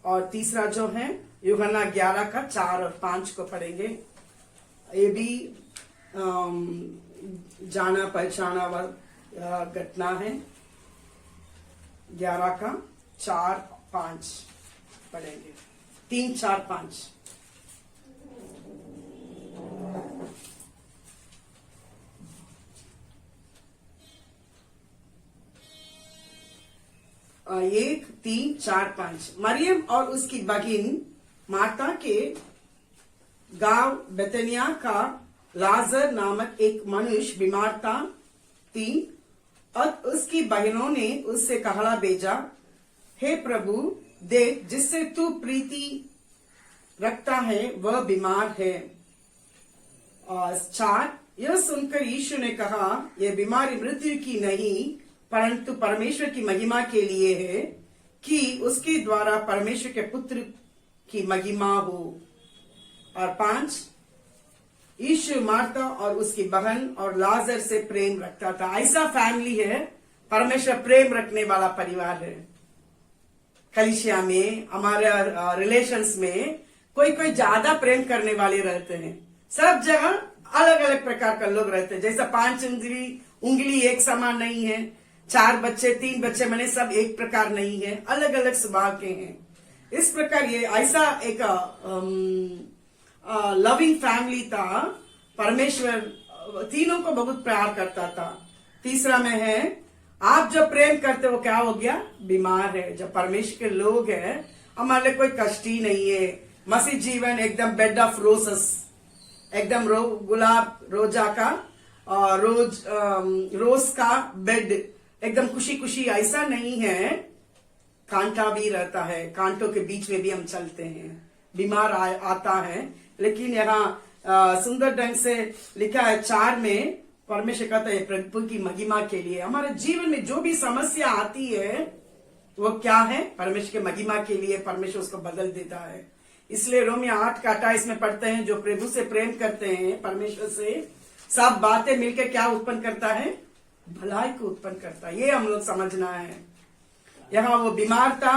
और तीसरा जो है यूहन्ना 11 का 4 और 5 को पढ़ेंगे। ये भी जाना पहचाना घटना है। 11 का 4 5 पढ़ेंगे, 3 4 5। एक 3 4 5। मरियम और उसकी बहन मार्ता के गांव बेतनिया का लाजर नामक एक मनुष्य बीमार थी और उसकी बहनों ने उससे कहला भेजा, हे प्रभु देख, जिससे तू प्रीति रखता है वह बीमार है। और 4, यह सुनकर यीशु ने कहा, यह बीमारी मृत्यु की नहीं परंतु परमेश्वर की महिमा के लिए है, कि उसके द्वारा परमेश्वर के पुत्र की महिमा हो। और 5, यीशु मार्ता और उसकी बहन और लाजर से प्रेम रखता था। ऐसा फैमिली है, परमेश्वर प्रेम रखने वाला परिवार है। कलीसिया में, हमारे रिलेशंस में कोई कोई ज्यादा प्रेम करने वाले रहते हैं। सब जगह अलग अलग प्रकार का लोग रहते हैं। जैसा 5 उंगली एक समान नहीं है, 4 बच्चे 3 बच्चे मैंने सब एक प्रकार नहीं है, अलग अलग स्वभाव के हैं। इस प्रकार ये ऐसा एक लविंग फैमिली था। परमेश्वर तीनों को बहुत प्यार करता था। तीसरा में है, आप जो प्रेम करते हो क्या हो गया, बीमार है। जब परमेश्वर के लोग हैं, हमारे लिए कोई कष्ट ही नहीं है। मसीह जीवन एकदम बेड ऑफ रोसेस, एकदम गुलाब रोजा का रोज का बेड, एकदम खुशी खुशी ऐसा नहीं है। कांटा भी रहता है, कांटों के बीच में भी हम चलते हैं, बीमार आता है। लेकिन यहाँ सुंदर ढंग से लिखा है 4 में, परमेश्वर कहता है प्रभु की महिमा के लिए। हमारे जीवन में जो भी समस्या आती है वो क्या है, परमेश्वर के महिमा के लिए। परमेश्वर उसको बदल देता है। इसलिए रोमियो 8 का 28 में पढ़ते हैं, जो प्रभु से प्रेम करते हैं, परमेश्वर से, सब बातें मिलकर क्या उत्पन्न करता है, भलाई को उत्पन्न करता है। ये हम लोग समझना है। यहाँ वो बीमार था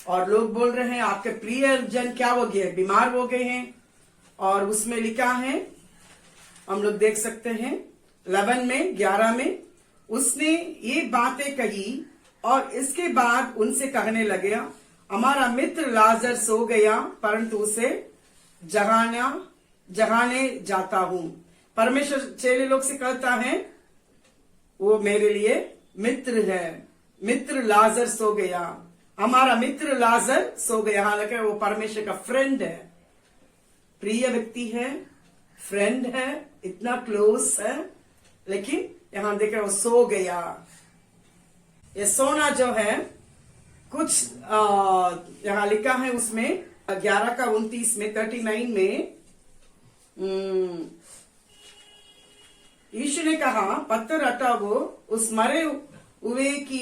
और लोग बोल रहे हैं आपके प्रियजन क्या हो गए, बीमार हो गए हैं। और उसमें लिखा है, हम लोग देख सकते हैं 11 में 11 में, उसने ये बातें कही और इसके बाद उनसे कहने लगे, हमारा मित्र लाजर सो गया परंतु उसे जगाने जाता हूं। परमेश्वर चेले लोग से कहता है वो मेरे लिए मित्र है। मित्र लाजर सो गया, हमारा मित्र लाजर सो गया। हालांकि वो परमेश्वर का फ्रेंड है, प्रिय व्यक्ति है, फ्रेंड है, इतना क्लोज है। लेकिन यहां देख रहे वो सो गया। ये सोना जो है कुछ यहां लिखा है उसमें 11 का 29 में 39 में यीशु ने कहा, पत्थर हटाओ। उस मरे हुए की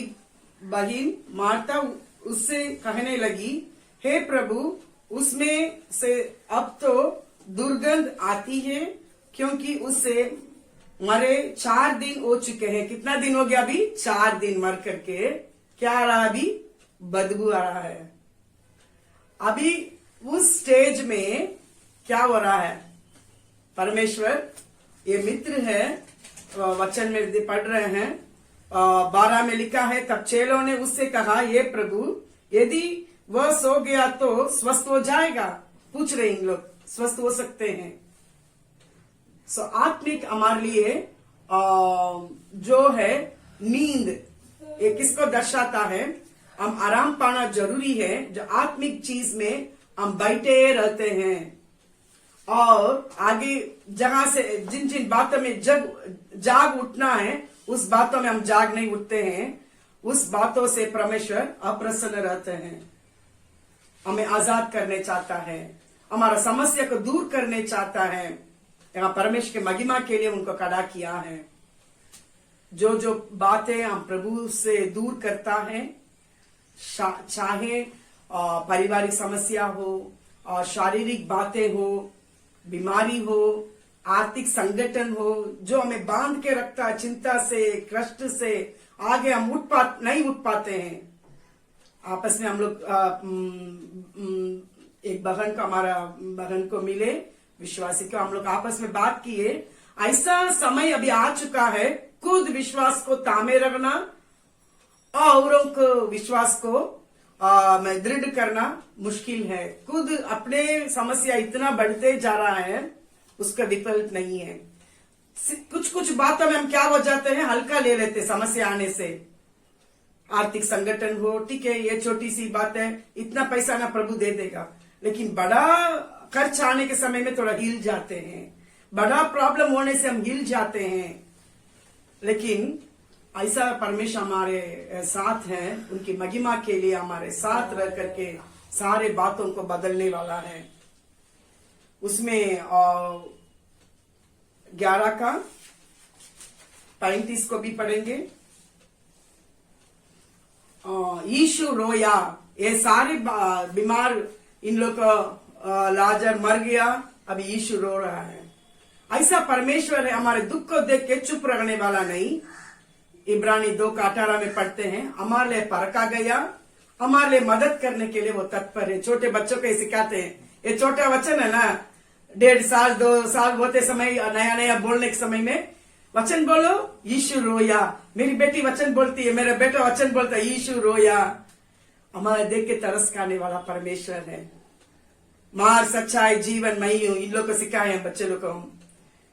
बहन मार्ता उससे कहने लगी, हे प्रभु उसमें से अब तो दुर्गंध आती है, क्योंकि उससे मरे 4 दिन हो चुके हैं। कितना दिन हो गया अभी, 4 दिन मर करके क्या आ रहा है, अभी बदबू आ रहा है। अभी उस स्टेज में क्या हो रहा है, परमेश्वर ये मित्र है। वचन में पढ़ रहे हैं 12 में लिखा है, तब चेलों ने उससे कहा, ये प्रभु यदि वह सो गया तो स्वस्थ हो जाएगा। पूछ रहे इन लोग, स्वस्थ हो सकते हैं। सो आत्मिक हमारे लिए जो है नींद, ये किसको दर्शाता है, हम आराम पाना जरूरी है। जो आत्मिक चीज में हम बैठे रहते हैं और आगे जहां से जिन जिन बातों में जब जाग उठना है उस बातों में हम जाग नहीं उठते हैं, उस बातों से परमेश्वर अप्रसन्न रहते हैं। हमें आजाद करने चाहता है, हमारा समस्या को दूर करने चाहता है। यहाँ परमेश्वर के महिमा के लिए उनको खड़ा किया है। जो जो बातें हम प्रभु से दूर करता है, चाहे पारिवारिक समस्या हो और शारीरिक बातें हो, बीमारी हो, आर्थिक संगठन हो, जो हमें बांध के रखता है चिंता से, कष्ट से, आगे हम नहीं उठ पाते हैं, आपस में हम लोग एक बहन को हमारा बहन को मिले विश्वासी को हम लोग आपस में बात किए। ऐसा समय अभी आ चुका है खुद विश्वास को तामे रखना औरों को विश्वास को में दृढ़ करना मुश्किल है। खुद अपने समस्या इतना बढ़ते जा रहा है उसका विकल्प नहीं है। कुछ बातों में हम क्या हो जाते हैं, हल्का ले लेते समस्या आने से। आर्थिक संगठन हो, ठीक है ये छोटी सी बात है, इतना पैसा ना प्रभु दे देगा, लेकिन बड़ा खर्च आने के समय में थोड़ा हिल जाते हैं। बड़ा प्रॉब्लम होने से हम हिल जाते हैं। लेकिन ऐसा परमेश्वर हमारे साथ हैं, उनकी महिमा के लिए हमारे साथ रह करके सारे बातों को बदलने वाला है। उसमें 11 का 35 को भी पढ़ेंगे। यीशु रोया, ये सारे बीमार इन लोग का लाजर मर गया, अभी यीशु रो रहा है। ऐसा परमेश्वर है, हमारे दुख को देख के चुप रहने वाला नहीं। इब्रानी 2:18 में पढ़ते हैं, हमारे लिए परखा गया, हमारे लिए मदद करने के लिए वो तत्पर है। छोटे बच्चों को सिखाते हैं, ये छोटा वचन है ना, 1.5 साल 2 साल होते समय नया नया बोलने के समय में वचन बोलो, यीशु रोया। मेरी बेटी वचन बोलती है, मेरा बेटा वचन बोलता है, यीशु रोया। हमारे देख के तरस खाने वाला परमेश्वर है। मार सच्चाई जीवन मैं ही हूं, इन लोग को सिखाए हैं बच्चे लोग को।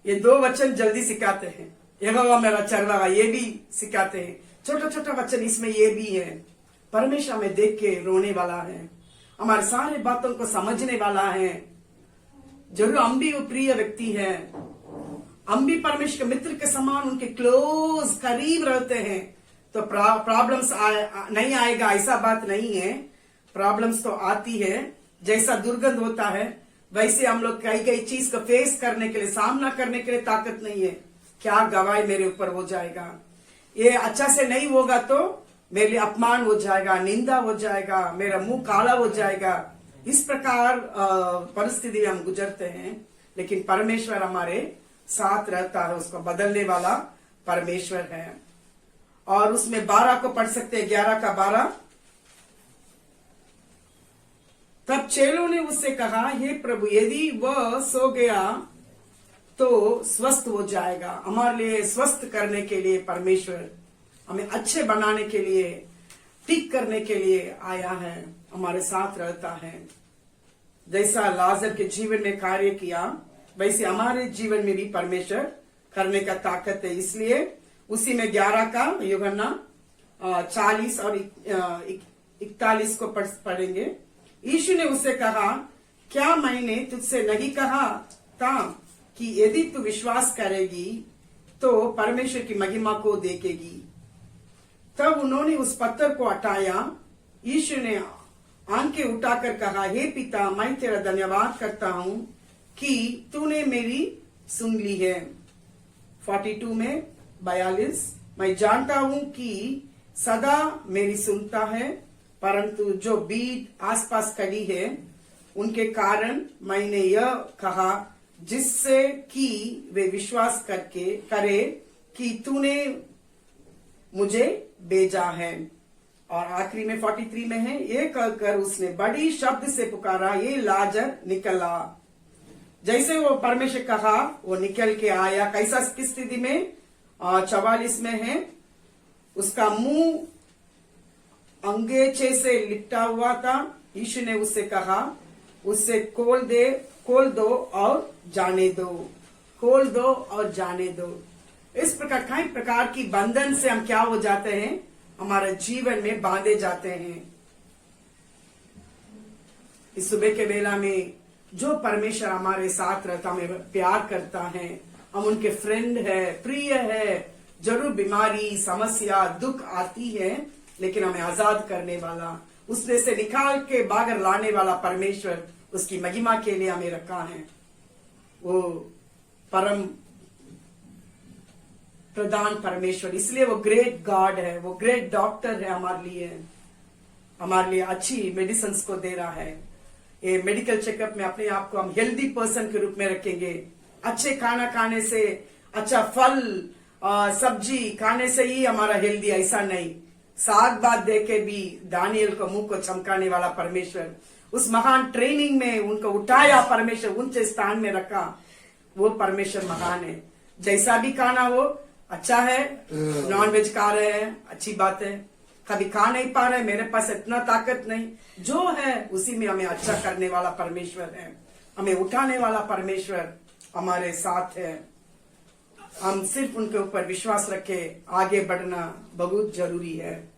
ये 2 वचन जल्दी सिखाते हैं, यहोवा मेरा चरवाहा, ये भी सिखाते हैं। छोटा छोटा वचन इसमें ये भी है। परमेश्वर में देख के रोने वाला है, हमारे सारे बातों को समझने वाला है। जरूर हम भी वो प्रिय व्यक्ति है, हम भी परमेश्वर के मित्र के समान उनके क्लोज करीब रहते हैं, तो प्रॉब्लम्स नहीं आएगा ऐसा बात नहीं है। प्रॉब्लम्स तो आती है, जैसा दुर्गंध होता है वैसे हम लोग कई कई चीज को फेस करने के लिए, सामना करने के लिए ताकत नहीं है। क्या गवाही मेरे ऊपर हो जाएगा, ये अच्छा से नहीं होगा तो मेरे लिए अपमान हो जाएगा, निंदा हो जाएगा, मेरा मुंह काला हो जाएगा। इस प्रकार परिस्थिति हम गुजरते हैं, लेकिन परमेश्वर हमारे साथ रहता है, उसको बदलने वाला परमेश्वर है। और उसमें 12 को पढ़ सकते हैं, 11 का 12। तब चेलों ने उससे कहा, हे प्रभु यदि वह सो गया तो स्वस्थ हो जाएगा। हमारे लिए स्वस्थ करने के लिए परमेश्वर हमें अच्छे बनाने के लिए, ठीक करने के लिए आया है, हमारे साथ रहता है। जैसा लाजर के जीवन में कार्य किया वैसे हमारे जीवन में भी परमेश्वर करने का ताकत है। इसलिए उसी में 11 का यूहन्ना 40 और 41 को पढ़ेंगे। यीशु ने उससे कहा, क्या मैंने तुझसे नहीं कहा था कि यदि तू विश्वास करेगी तो परमेश्वर की महिमा को देखेगी। तब उन्होंने उस पत्थर को हटाया। यीशु ने आंखें उठाकर कहा, हे पिता, मैं तेरा धन्यवाद करता हूं कि तूने मेरी सुन ली है। 42 में 42, मैं जानता हूं कि सदा मेरी सुनता है, परंतु जो भीड़ आसपास खड़ी है उनके कारण मैंने यह कहा, जिससे कि वे विश्वास करे कि तूने मुझे भेजा है। और आखिरी में 43 में है, ये कहकर उसने बड़ी शब्द से पुकारा, ये लाजर निकला। जैसे वो परमेश्वर कहा वो निकल के आया। कैसा किस स्थिति में? 44 में है, उसका मुंह अंगेचे से लिपटा हुआ था। यीशु ने उससे कहा, उससे खोल दो और जाने दो, खोल दो और जाने दो। इस प्रकार कई प्रकार की बंधन से हम क्या हो जाते हैं, हमारे जीवन में बांधे जाते हैं। इस सुबह के बेला में जो परमेश्वर हमारे साथ रहता, हमें प्यार करता है, हम उनके फ्रेंड है, प्रिय है। जरूर बीमारी, समस्या, दुख आती है, लेकिन हमें आजाद करने वाला, उसने से निकाल के बाहर लाने वाला परमेश्वर, उसकी महिमा के लिए हमें रखा है। वो परम प्रधान परमेश्वर, इसलिए वो ग्रेट गॉड है, वो ग्रेट डॉक्टर है हमारे लिए अच्छी मेडिसिन को दे रहा है। ये मेडिकल चेकअप में अपने आप को हम हेल्दी पर्सन के रूप में रखेंगे। अच्छे खाना खाने से, अच्छा फल सब्जी खाने से ही हमारा हेल्दी, ऐसा नहीं। सात बात दे के भी दानियल को मुंह को चमकाने वाला परमेश्वर, उस महान ट्रेनिंग में उनको उठाया परमेश्वर, ऊंचे स्थान में रखा, वो परमेश्वर महान है। जैसा भी खाना हो अच्छा है, नॉन वेज खा रहे हैं अच्छी बात है, कभी खा नहीं पा रहे, मेरे पास इतना ताकत नहीं, जो है उसी में हमें अच्छा करने वाला परमेश्वर है, हमें उठाने वाला परमेश्वर हमारे साथ है। हम सिर्फ उनके ऊपर विश्वास रखे, आगे बढ़ना बहुत जरूरी है।